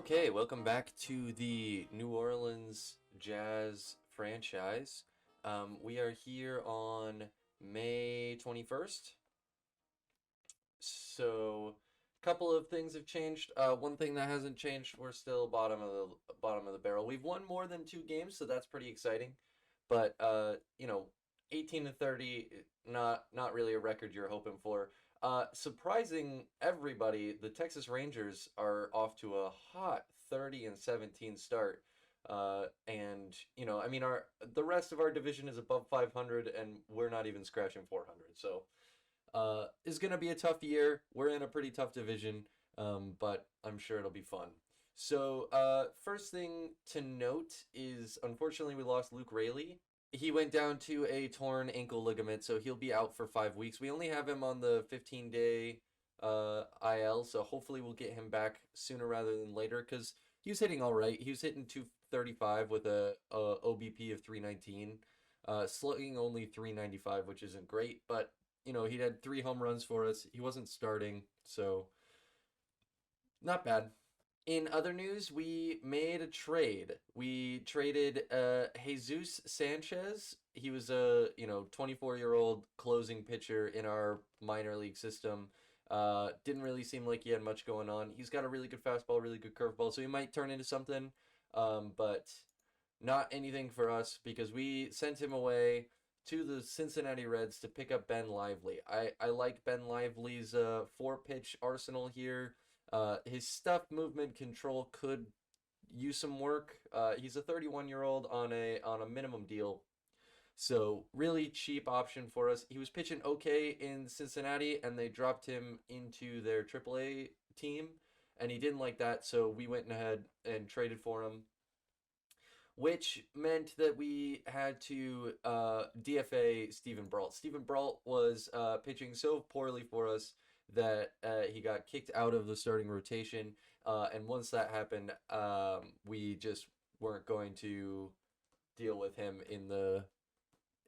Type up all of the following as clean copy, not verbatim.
Okay, welcome back to the New Orleans Jazz franchise. We are here on May 21st. So, a couple of things have changed. One thing that hasn't changed, we're still bottom of the barrel. We've won more than 2 games, so that's pretty exciting. But 18 to 30, not really a record you're hoping for. Surprising everybody, the Texas Rangers are off to a hot 30 and 17 start. And I mean, our the rest of our division is above 500, and we're not even scratching 400. So, is going to be a tough year. We're in a pretty tough division, but I'm sure it'll be fun. So, first thing to note is unfortunately we lost Luke Rayleigh. He went down to a torn ankle ligament, so he'll be out for 5 weeks. We only have him on the 15-day IL, so hopefully we'll get him back sooner rather than later because he was hitting all right. He was hitting 235 with a OBP of 319, slugging only 395, which isn't great, but he had 3 home runs for us. He wasn't starting, so not bad. In other news, we made a trade. We traded Jesus Sanchez. He was a 24-year-old closing pitcher in our minor league system. Didn't really seem like he had much going on. He's got a really good fastball, really good curveball, so he might turn into something. But not anything for us because we sent him away to the Cincinnati Reds to pick up Ben Lively. I like Ben Lively's 4-pitch arsenal here. His stuff movement control could use some work. He's a 31-year-old on a minimum deal. So really cheap option for us. He was pitching okay in Cincinnati and they dropped him into their AAA team and he didn't like that, so we went ahead and traded for him, which meant that we had to DFA Stephen Brault. Stephen Brault was pitching so poorly for us that he got kicked out of the starting rotation. And once that happened, we just weren't going to deal with him in the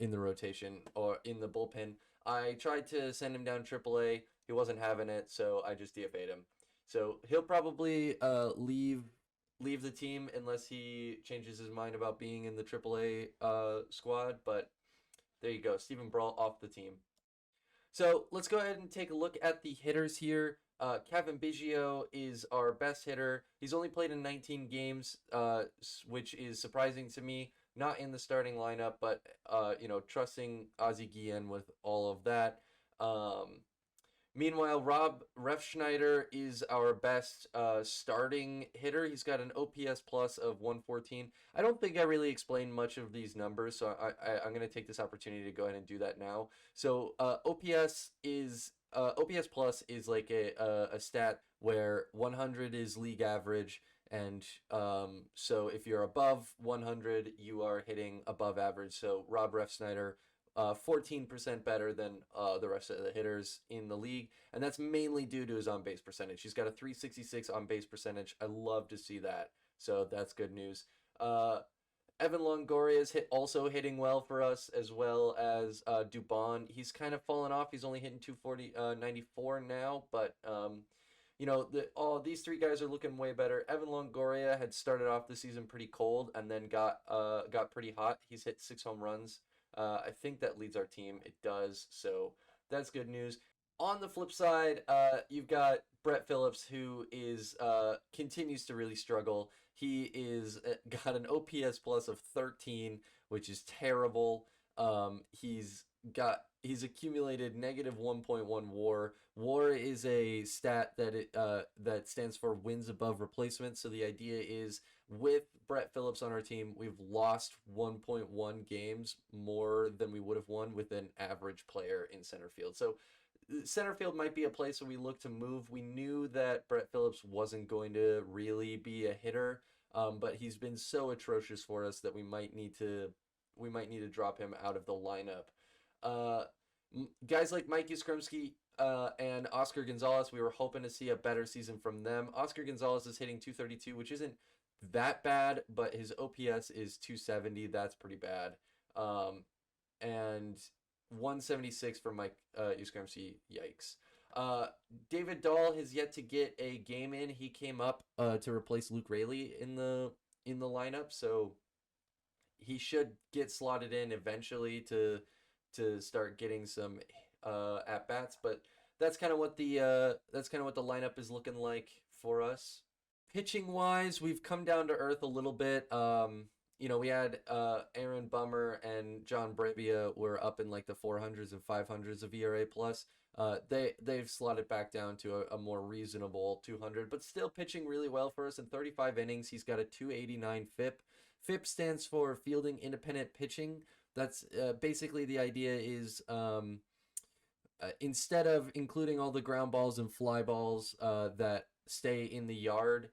rotation or in the bullpen. I tried to send him down AAA. He wasn't having it, so I just DFA'd him. So he'll probably leave the team unless he changes his mind about being in the AAA squad. But there you go, Stephen Brault off the team. So let's go ahead and take a look at the hitters here. Kevin Biggio is our best hitter. He's only played in 19 games, which is surprising to me. Not in the starting lineup, but trusting Ozzie Guillen with all of that. Meanwhile, Rob Refschneider is our best starting hitter. He's got an OPS plus of 114. I don't think I really explained much of these numbers, so I'm going to take this opportunity to go ahead and do that now. So OPS plus is like a stat where 100 is league average, and so if you're above 100, you are hitting above average. So Rob Refschneider, 14% better than the rest of the hitters in the league, and that's mainly due to his on-base percentage. He's got a 366 on-base percentage. I love to see that, so that's good news. Evan Longoria is also hitting well for us, as well as Dubon. He's kind of fallen off. He's only hitting 94 now, but these 3 guys are looking way better. Evan Longoria had started off the season pretty cold and then got pretty hot. He's hit 6 home runs. I think that leads our team. It does, so that's good news. On the flip side, you've got Brett Phillips, who is continues to really struggle. He is got an OPS plus of 13, which is terrible. He's accumulated negative 1.1 WAR. WAR is a stat that stands for wins above replacement. So the idea is with Brett Phillips on our team, we've lost 1.1 games more than we would have won with an average player in center field. So center field might be a place where we look to move. We knew that Brett Phillips wasn't going to really be a hitter, but he's been so atrocious for us that we might need to drop him out of the lineup. Guys like Mike Yastrzemski and Oscar Gonzalez, we were hoping to see a better season from them. Oscar Gonzalez is hitting 232, which isn't that bad, but his OPS is 270. That's pretty bad. And 176 for Mike Yastrzemski. Yikes. Uh, David Dahl has yet to get a game in. He came up to replace Luke Rayleigh in the lineup, so he should get slotted in eventually to start getting some at bats. But that's kind of what the lineup is looking like for us. Pitching wise, we've come down to earth a little bit. We had Aaron Bummer and John Brebbia were up in like the 400s and 500s of ERA plus. They've slotted back down to a more reasonable 200, but still pitching really well for us. In 35 innings, he's got a 289 FIP. FIP stands for Fielding Independent Pitching. That's basically the idea is instead of including all the ground balls and fly balls that stay in the yard,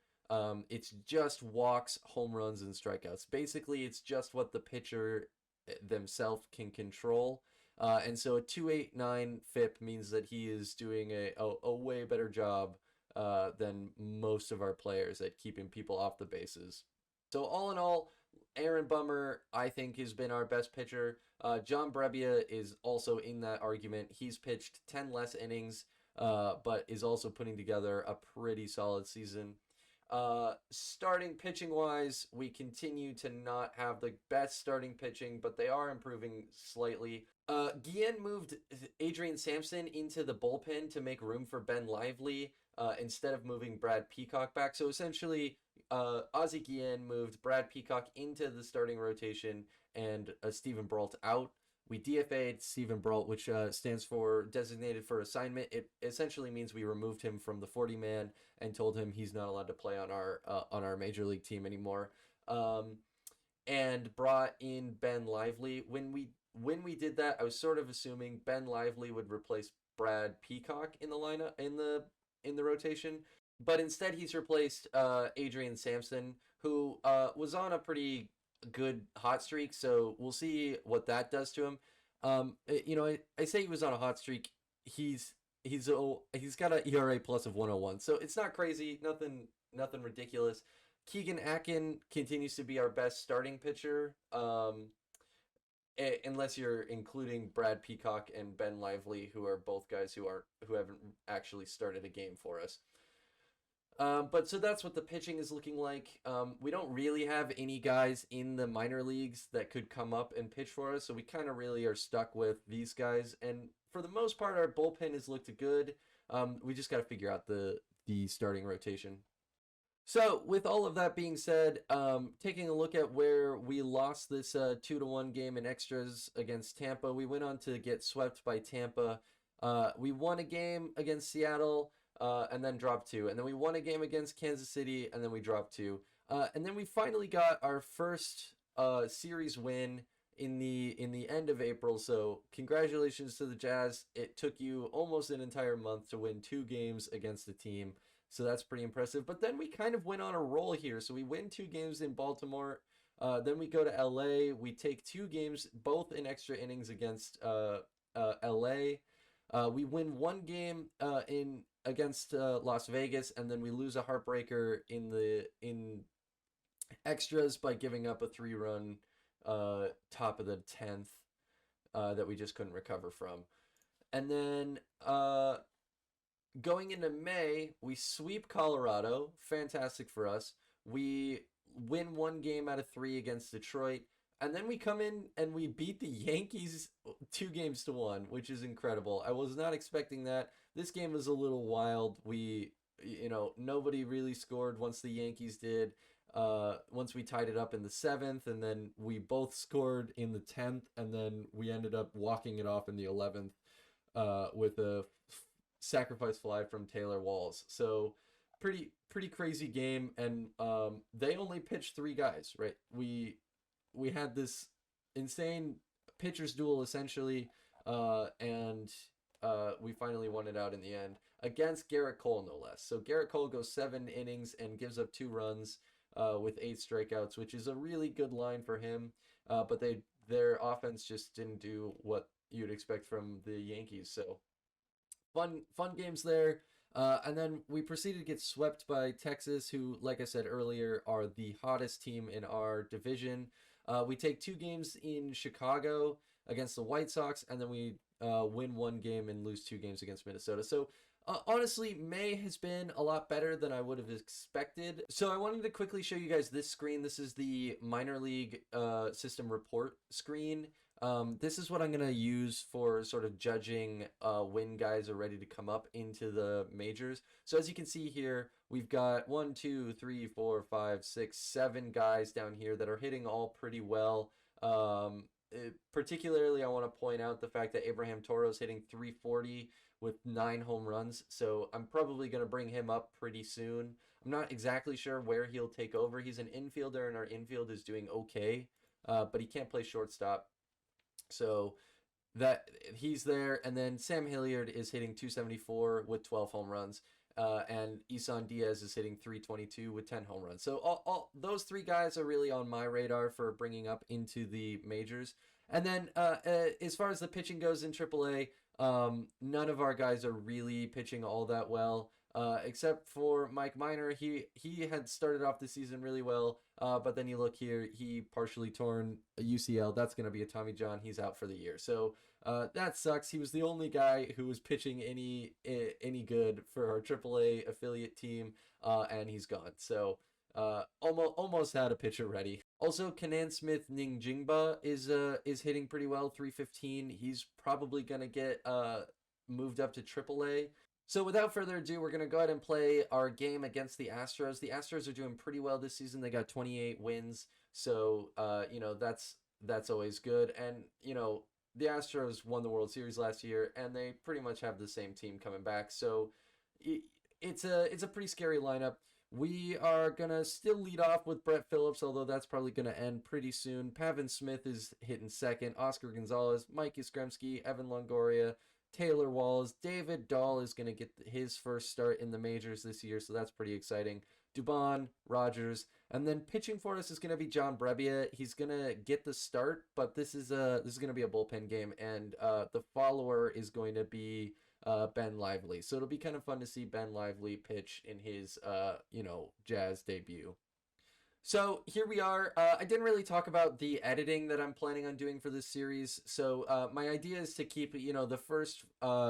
it's just walks, home runs, and strikeouts. Basically, it's just what the pitcher themselves can control. And so a 289 FIP means that he is doing a way better job than most of our players at keeping people off the bases. So all in all, Aaron Bummer, I think, has been our best pitcher. John Brebbia is also in that argument. He's pitched 10 less innings, but is also putting together a pretty solid season. Starting pitching wise, we continue to not have the best starting pitching, but they are improving slightly. Guillen moved Adrian Sampson into the bullpen to make room for Ben Lively instead of moving Brad Peacock back. So essentially, Ozzie Guillen moved Brad Peacock into the starting rotation and Stephen Brault out. We DFA'd Stephen Brault, which stands for Designated for Assignment. It essentially means we removed him from the 40-man and told him he's not allowed to play on our major league team anymore. And brought in Ben Lively. When we did that, I was sort of assuming Ben Lively would replace Brad Peacock in the lineup in the rotation, but instead he's replaced Adrian Sampson, who was on a pretty good hot streak. So we'll see what that does to him. I say he was on a hot streak. He's got an ERA plus of 101, so it's not crazy, nothing ridiculous. Keegan Akin continues to be our best starting pitcher, unless you're including Brad Peacock and Ben Lively, who are both guys who haven't actually started a game for us. But so that's what the pitching is looking like. We don't really have any guys in the minor leagues that could come up and pitch for us, so we kind of really are stuck with these guys. And for the most part, our bullpen has looked good. We just got to figure out the starting rotation. So with all of that being said, taking a look at where we lost this 2-1 game in extras against Tampa, we went on to get swept by Tampa. We won a game against Seattle. And then dropped 2. And then we won a game against Kansas City, and then we dropped 2. And then we finally got our first series win in the end of April. So congratulations to the Jazz. It took you almost an entire month to win 2 games against the team. So that's pretty impressive. But then we kind of went on a roll here. So we win 2 games in Baltimore. Then we go to LA. We take 2 games, both in extra innings against LA. We win 1 game against Las Vegas, and then we lose a heartbreaker in extras by giving up a 3-run top of the 10th that we just couldn't recover from. And then going into May, we sweep Colorado. Fantastic for us. We win 1 game out of 3 against Detroit. And then we come in and we beat the Yankees 2-1, which is incredible. I was not expecting that. This game was a little wild. Nobody really scored once the Yankees did. Once we tied it up in the 7th, and then we both scored in the 10th, and then we ended up walking it off in the 11th with a sacrifice fly from Taylor Walls. So pretty crazy game, and they only pitched 3 guys, right? We had this insane pitcher's duel essentially, and we finally won it out in the end against Garrett Cole, no less. So Garrett Cole goes 7 innings and gives up 2 runs with 8 strikeouts, which is a really good line for him. But their offense just didn't do what you'd expect from the Yankees. So fun games there. And then we proceeded to get swept by Texas, who, like I said earlier, are the hottest team in our division. We take 2 games in Chicago against the White Sox, and then we win 1 game and lose 2 games against Minnesota. So Honestly, May has been a lot better than I would have expected. So I wanted to quickly show you guys this screen. This is the minor league system report screen. This is what I'm going to use for sort of judging when guys are ready to come up into the majors. So as you can see here, we've got 1, 2, 3, 4, 5, 6, 7 guys down here that are hitting all pretty well. Particularly, I want to point out the fact that Abraham Toro's hitting 340 with 9 home runs. So I'm probably going to bring him up pretty soon. I'm not exactly sure where he'll take over. He's an infielder, and our infield is doing okay, but he can't play shortstop. So that he's there. And then Sam Hilliard is hitting 274 with 12 home runs. And Isan Diaz is hitting 322 with 10 home runs. So all those 3 guys are really on my radar for bringing up into the majors. And then as far as the pitching goes in AAA, none of our guys are really pitching all that well, except for Mike Minor. He had started off the season really well, but then you look here, he partially torn a UCL. That's going to be a Tommy John. He's out for the year. So that sucks. He was the only guy who was pitching any good for our AAA affiliate team, and he's gone. So almost had a pitcher ready. Also, Kanan Smith Ningjingba is hitting pretty well, 315. He's probably gonna get moved up to AAA. So without further ado, we're gonna go ahead and play our game against the Astros. The Astros are doing pretty well this season. They got 28 wins, so you know that's always good. And you know the Astros won the World Series last year, and they pretty much have the same team coming back. So it's a pretty scary lineup. We are going to still lead off with Brett Phillips, although that's probably going to end pretty soon. Pavin Smith is hitting second. Oscar Gonzalez, Mike Yastrzemski, Evan Longoria, Taylor Walls. David Dahl is going to get his first start in the majors this year, so that's pretty exciting. Dubon, Rogers, and then pitching for us is going to be John Brebbia. He's going to get the start, but this is going to be a bullpen game, and the follower is going to be Ben Lively. So it'll be kind of fun to see Ben Lively pitch in his, Jazz debut. So here we are. I didn't really talk about the editing that I'm planning on doing for this series. So my idea is to keep, the first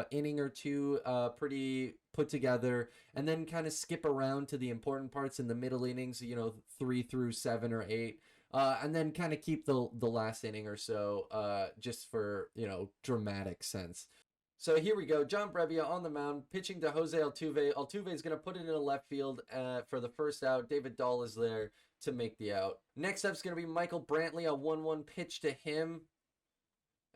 inning or two pretty put together, and then kind of skip around to the important parts in the middle innings, 3 through 7 or 8. And then kind of keep the last inning or so just for, dramatic sense. So here we go. John Brebbia on the mound, pitching to Jose Altuve. Altuve is going to put it in a left field for the first out. David Dahl is there to make the out. Next up is going to be Michael Brantley, a 1-1 pitch to him.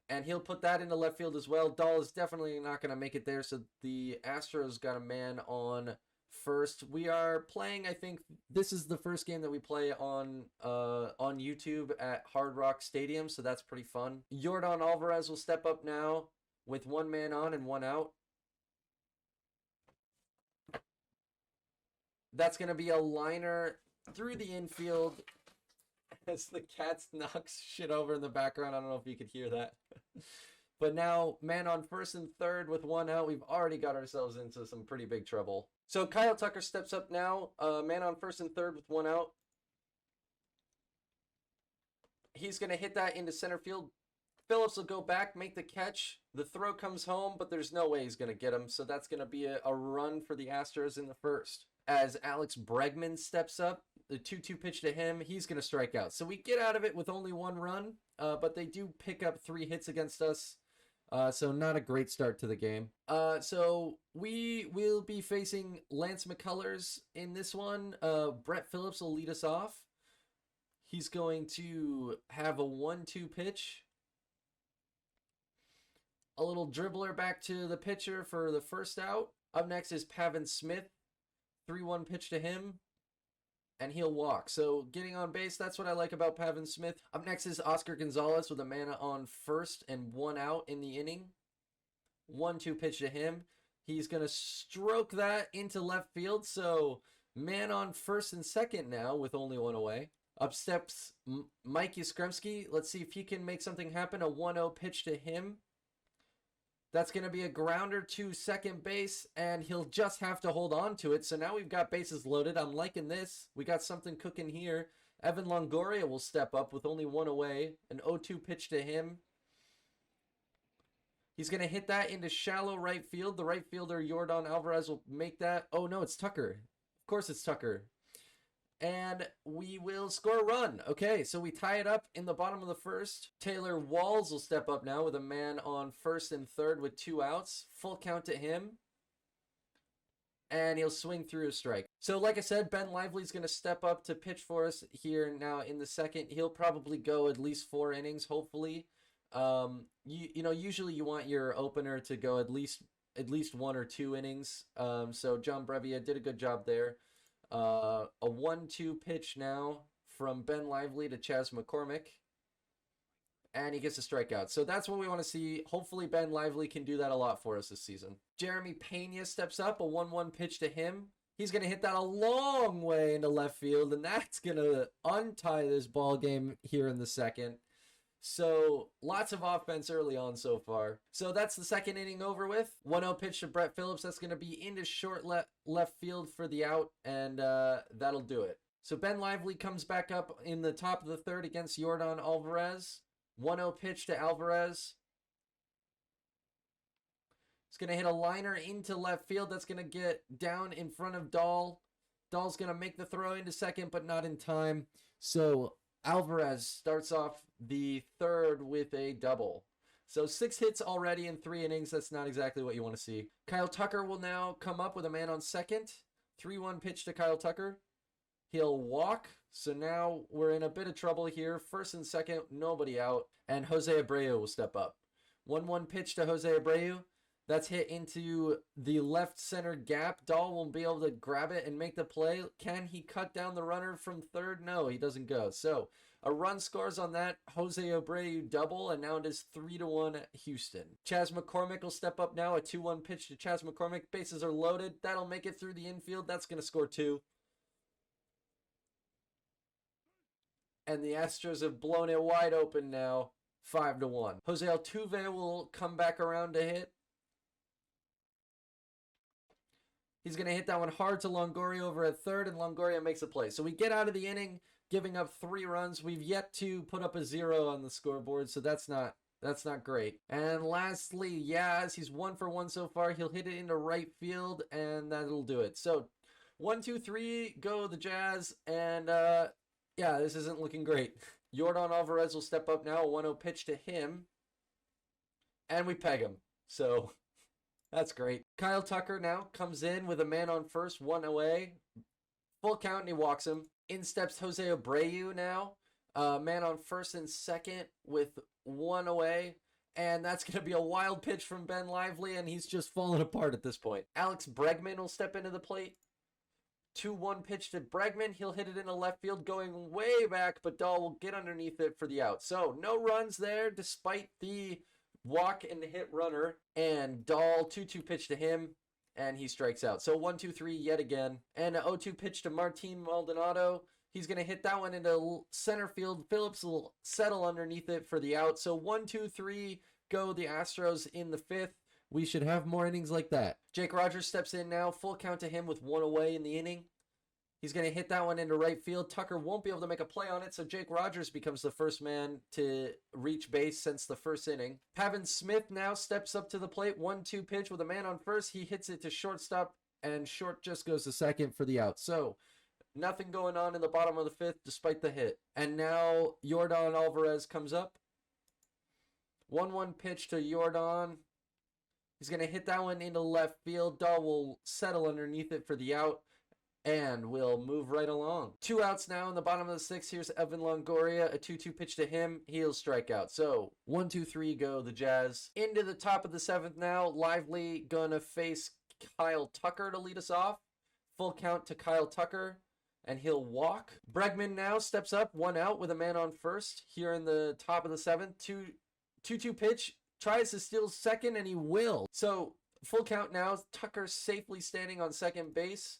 And he'll put that into left field as well. Dahl is definitely not going to make it there, so the Astros got a man on first. We are playing, I think, this is the first game that we play on YouTube at Hard Rock Stadium, so that's pretty fun. Yordan Alvarez will step up now with 1 man on and 1 out. That's going to be a liner through the infield as the Cats knocks shit over in the background. I don't know if you could hear that. But now, man on first and third with 1 out. We've already got ourselves into some pretty big trouble. So Kyle Tucker steps up now. Man on first and third with 1 out. He's going to hit that into center field. Phillips will go back, make the catch. The throw comes home, but there's no way he's going to get him. So that's going to be a run for the Astros in the first. As Alex Bregman steps up, the 2-2 pitch to him, he's going to strike out. So we get out of it with only 1 run, but they do pick up 3 hits against us. So not a great start to the game. So we will be facing Lance McCullers in this one. Brett Phillips will lead us off. He's going to have a 1-2 pitch. A little dribbler back to the pitcher for the first out. Up next is Pavin Smith. 3-1 pitch to him. And he'll walk. So getting on base, that's what I like about Pavin Smith. Up next is Oscar Gonzalez with a man on first and 1 out in the inning. 1-2 pitch to him. He's going to stroke that into left field. So man on first and second now with only 1 away. Up steps Mike Yastrzemski. Let's see if he can make something happen. A 1-0 pitch to him. That's going to be a grounder to second base, and he'll just have to hold on to it. So now we've got bases loaded. I'm liking this. We got something cooking here. Evan Longoria will step up with only 1 away. An 0-2 pitch to him. He's going to hit that into shallow right field. The right fielder, Yordan Alvarez, will make that. Oh, no, it's Tucker. Of course it's Tucker. And we will score a run. Okay, so we tie it up in the bottom of the first. Taylor Walls will step up now with a man on first and third with 2 outs. Full count to him. And he'll swing through a strike. So like I said, Ben Lively's going to step up to pitch for us here now in the second. He'll probably go at least 4 innings, hopefully. Usually you want your opener to go at least 1 or 2 innings. So John Brevia did a good job there. A 1-2 pitch now from Ben Lively to Chas McCormick. And he gets a strikeout. So that's what we want to see. Hopefully Ben Lively can do that a lot for us this season. Jeremy Pena steps up, a 1-1 pitch to him. He's going to hit that a long way into left field, and that's going to untie this ball game here in the second. So lots of offense early on so far. So that's the second inning over with. 1-0 pitch to Brett Phillips. That's going to be into short left field for the out, and that'll do it. So Ben Lively comes back up in the top of the third against Yordan Alvarez. 1-0 pitch to Alvarez. It's going to hit a liner into left field. That's going to get down in front of Dahl. Dahl's going to make the throw into second, but not in time. So Alvarez starts off the third with a double. So 6 hits already in 3 innings. That's not exactly what you want to see. Kyle Tucker will now come up with a man on second. 3-1 pitch to Kyle Tucker. He'll walk. So now we're in a bit of trouble here. First and second, nobody out. And Jose Abreu will step up. 1-1 pitch to Jose Abreu. That's hit into the left center gap. Dahl won't be able to grab it and make the play. Can he cut down the runner from third? No, he doesn't go. So a run scores on that Jose Abreu double, and now it is 3-1 Houston. Chas McCormick will step up now. A 2-1 pitch to Chas McCormick. Bases are loaded. That'll make it through the infield. That's going to score 2. And the Astros have blown it wide open now, 5-1. Jose Altuve will come back around to hit. He's going to hit that one hard to Longoria over at third, and Longoria makes a play. So we get out of the inning, giving up 3 runs. We've yet to put up a 0 on the scoreboard, so that's not great. And lastly, Yaz, he's 1 for 1 so far. He'll hit it into right field, and that'll do it. So 1, 2, 3, go the Jazz, and yeah, this isn't looking great. Yordan Alvarez will step up now, a 1-0 pitch to him, and we peg him. So that's great. Kyle Tucker now comes in with a man on first, 1 away. Full count, and he walks him. In steps Jose Abreu now. Man on first and second with 1 away. And that's going to be a wild pitch from Ben Lively, and he's just falling apart at this point. Alex Bregman will step into the plate. 2-1 pitch to Bregman. He'll hit it into left field going way back, but Dahl will get underneath it for the out. So no runs there despite the walk and hit runner. And Dahl, 2-2 pitch to him, and he strikes out. So 1-2-3 yet again. And an 0-2 pitch to Martin Maldonado. He's going to hit that one into center field. Phillips will settle underneath it for the out. So 1-2-3 go the Astros in the 5th. We should have more innings like that. Jake Rogers steps in now. Full count to him with 1 away in the inning. He's going to hit that one into right field. Tucker won't be able to make a play on it, so Jake Rogers becomes the first man to reach base since the first inning. Pavin Smith now steps up to the plate. 1-2 pitch with a man on first. He hits it to shortstop, and short just goes to second for the out. So nothing going on in the bottom of the 5th despite the hit. And now Yordan Alvarez comes up. 1-1 pitch to Yordan. He's going to hit that one into left field. Dahl will settle underneath it for the out, and we'll move right along. 2 outs now in the bottom of the 6th. Here's Evan Longoria. A 2-2 pitch to him. He'll strike out. So 1-2-3 go the Jazz. Into the top of the 7th now. Lively going to face Kyle Tucker to lead us off. Full count to Kyle Tucker, and he'll walk. Bregman now steps up, 1 out with a man on first here in the top of the 7th. 2-2 pitch. Tries to steal second, and he will. So full count now. Tucker safely standing on second base.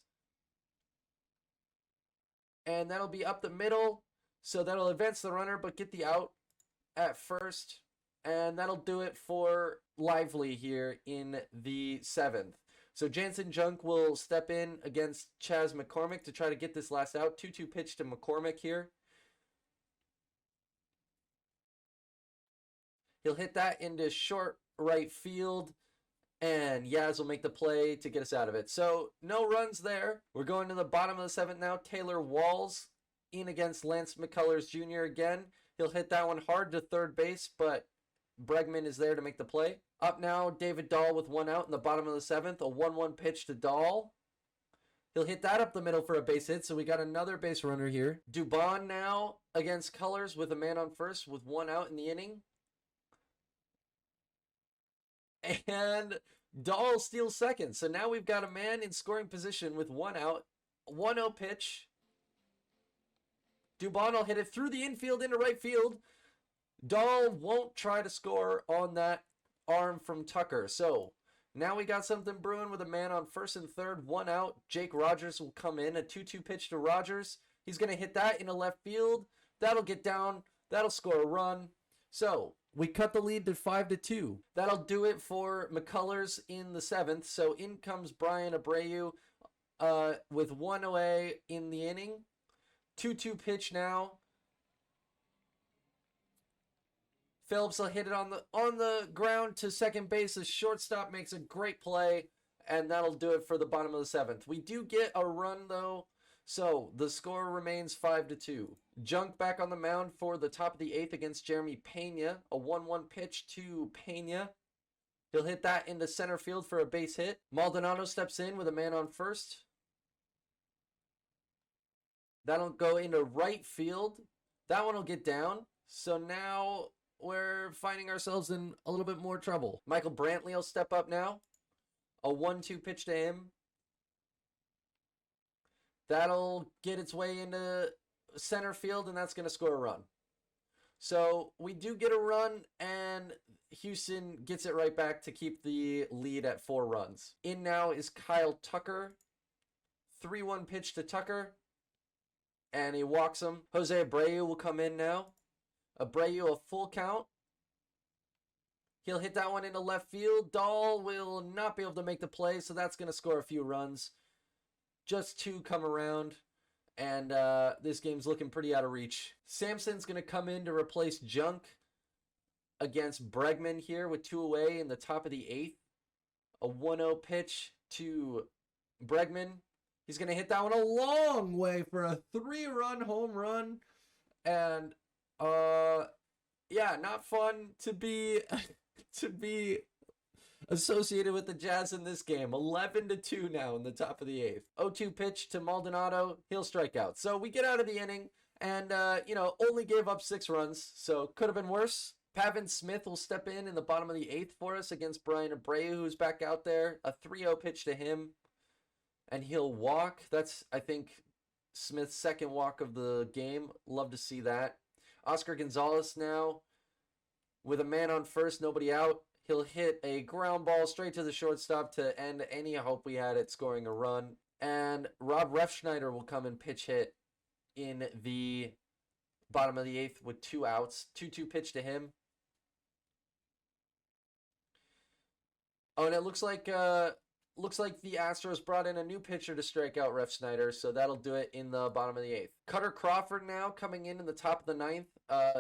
And that'll be up the middle. So that'll advance the runner, but get the out at first. And that'll do it for Lively here in the 7th. So Jansen Junk will step in against Chas McCormick to try to get this last out. 2-2 pitch to McCormick here. He'll hit that into short right field. And Yaz will make the play to get us out of it. So no runs there. We're going to the bottom of the 7th now. Taylor Walls in against Lance McCullers Jr. again. He'll hit that one hard to third base, but Bregman is there to make the play. Up now, David Dahl with 1 out in the bottom of the 7th. A 1-1 pitch to Dahl. He'll hit that up the middle for a base hit, so we got another base runner here. Dubon now against Colors with a man on first with 1 out in the inning. And Dahl steals second. So now we've got a man in scoring position with 1 out. 1-0 pitch. Dubon will hit it through the infield into right field. Dahl won't try to score on that arm from Tucker. So now we got something brewing with a man on first and third. 1 out. Jake Rogers will come in. A 2-2 pitch to Rogers. He's going to hit that into left field. That'll get down. That'll score a run. So we cut the lead to 5-2. That'll do it for McCullers in the 7th. So in comes Brian Abreu with 1 away in the inning. 2-2 pitch now. Phillips will hit it on the ground to second base. The shortstop makes a great play, and that'll do it for the bottom of the 7th. We do get a run though, so the score remains 5-2. Junk back on the mound for the top of the 8th against Jeremy Pena. A 1-1 pitch to Pena. He'll hit that into center field for a base hit. Maldonado steps in with a man on first. That'll go into right field. That one will get down. So now we're finding ourselves in a little bit more trouble. Michael Brantley will step up now. A 1-2 pitch to him. That'll get its way into center field, and that's going to score a run. So we do get a run, and Houston gets it right back to keep the lead at 4 runs. In now is Kyle Tucker. 3-1 pitch to Tucker, and he walks him. Jose Abreu will come in now. Abreu a full count. He'll hit that one into left field. Dahl will not be able to make the play, so that's going to score a few runs. Just 2 come around, and this game's looking pretty out of reach. Sampson's going to come in to replace Junk against Bregman here with 2 away in the top of the 8th. A 1-0 pitch to Bregman. He's going to hit that one a long way for a 3-run home run. And, yeah, not fun to be associated with the Jazz in this game. 11-2 now in the top of the 8th. 0-2 pitch to Maldonado. He'll strike out. So we get out of the inning and, only gave up 6 runs. So could have been worse. Pavin Smith will step in the bottom of the 8th for us against Brian Abreu, who's back out there. A 3-0 pitch to him. And he'll walk. That's, I think, Smith's second walk of the game. Love to see that. Oscar Gonzalez now with a man on first, nobody out. He'll hit a ground ball straight to the shortstop to end any hope we had at scoring a run. And Rob Refschneider will come and pitch hit in the bottom of the 8th with 2 outs. 2-2 pitch to him. Oh, and it looks like the Astros brought in a new pitcher to strike out Refschneider, so that'll do it in the bottom of the 8th. Cutter Crawford now coming in the top of the 9th.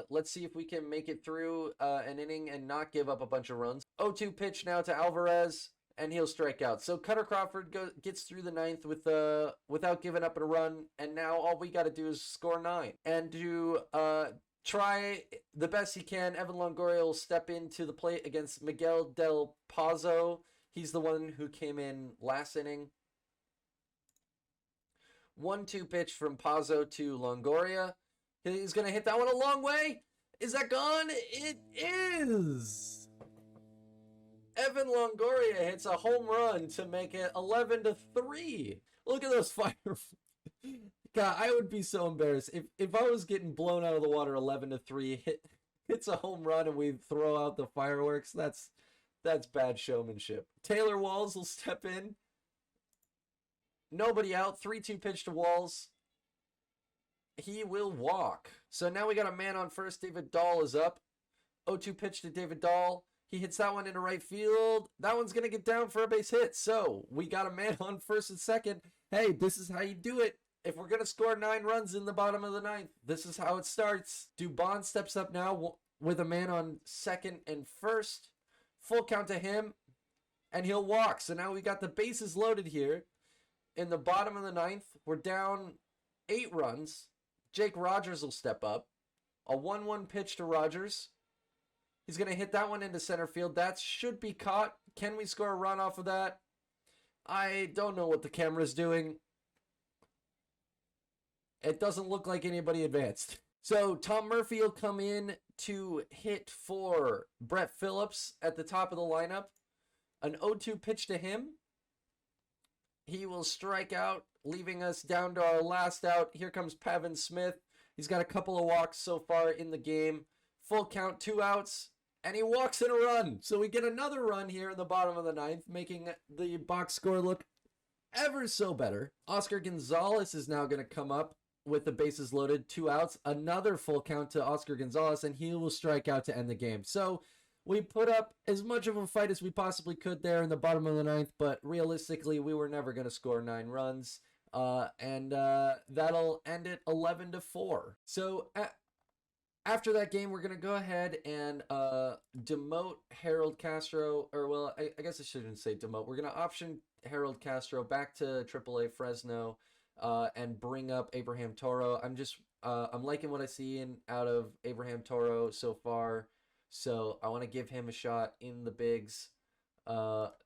Let's see if we can make it through an inning and not give up a bunch of runs. 0-2 pitch now to Alvarez, and he'll strike out. So Cutter Crawford gets through the 9th without giving up a run, and now all we got to do is score 9. And to try the best he can, Evan Longoria will step into the plate against Miguel Del Pozo. He's the one who came in last inning. 1-2 pitch from Pazzo to Longoria. He's going to hit that one a long way. Is that gone? It is. Evan Longoria hits a home run to make it 11-3. Look at those fire. God, I would be so embarrassed if I was getting blown out of the water 11-3. Hits a home run and we throw out the fireworks. That's bad showmanship. Taylor Walls will step in. Nobody out. 3-2 pitch to Walls. He will walk. So now we got a man on first. David Dahl is up. 0-2 pitch to David Dahl. He hits that one into right field. That one's going to get down for a base hit. So we got a man on first and second. Hey, this is how you do it. If we're going to score 9 runs in the bottom of the 9th, this is how it starts. Dubon steps up now with a man on second and first Full count to him, and he'll walk. So now we got the bases loaded here. In the bottom of the ninth, we're down 8 runs. Jake Rogers will step up. A 1-1 pitch to Rogers. He's going to hit that one into center field. That should be caught. Can we score a run off of that? I don't know what the camera's doing. It doesn't look like anybody advanced. So Tom Murphy will come in to hit for Brett Phillips at the top of the lineup. An 0-2 pitch to him. He will strike out, leaving us down to our last out. Here comes Pavin Smith. He's got a couple of walks so far in the game. Full count, 2 outs, and he walks in a run. So we get another run here in the bottom of the ninth, making the box score look ever so better. Oscar Gonzalez is now going to come up with the bases loaded, 2 outs. Another full count to Oscar Gonzalez, and he will strike out to end the game. So we put up as much of a fight as we possibly could there in the bottom of the ninth, but realistically, we were never going to score 9 runs. And that'll end it 11-4. So after that game, we're going to go ahead and demote Harold Castro, or well, I guess I shouldn't say demote. We're going to option Harold Castro back to AAA Fresno and bring up Abraham Toro. I'm liking what I see out of Abraham Toro so far. So I want to give him a shot in the bigs.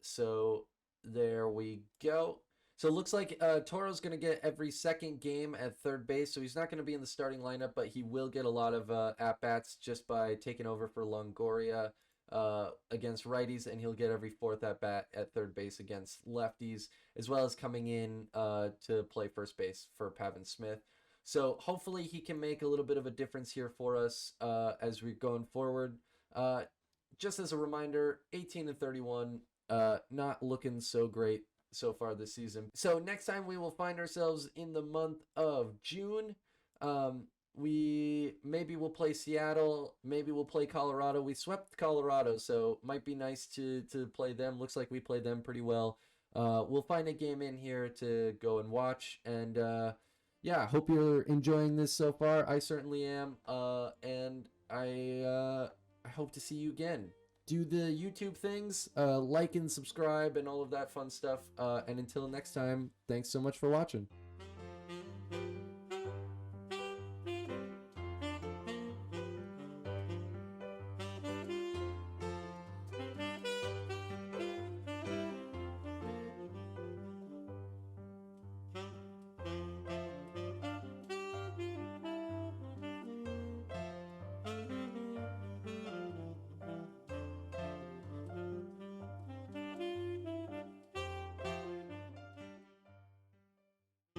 So there we go. So it looks like Toro's going to get every second game at third base. So he's not going to be in the starting lineup, but he will get a lot of at-bats just by taking over for Longoria against righties, and he'll get every 4th at-bat at third base against lefties, as well as coming in to play first base for Pavin Smith. So hopefully he can make a little bit of a difference here for us as we're going forward. Just as a reminder, 18-31, not looking so great so far this season. So next time we will find ourselves in the month of June. Maybe we'll play Seattle, maybe we'll play Colorado. We swept Colorado, so might be nice to play them. Looks like we played them pretty well. We'll find a game in here to go and watch, and yeah, hope you're enjoying this so far. I certainly am, and I hope to see you again. Do the YouTube things, like and subscribe and all of that fun stuff. And until next time, thanks so much for watching.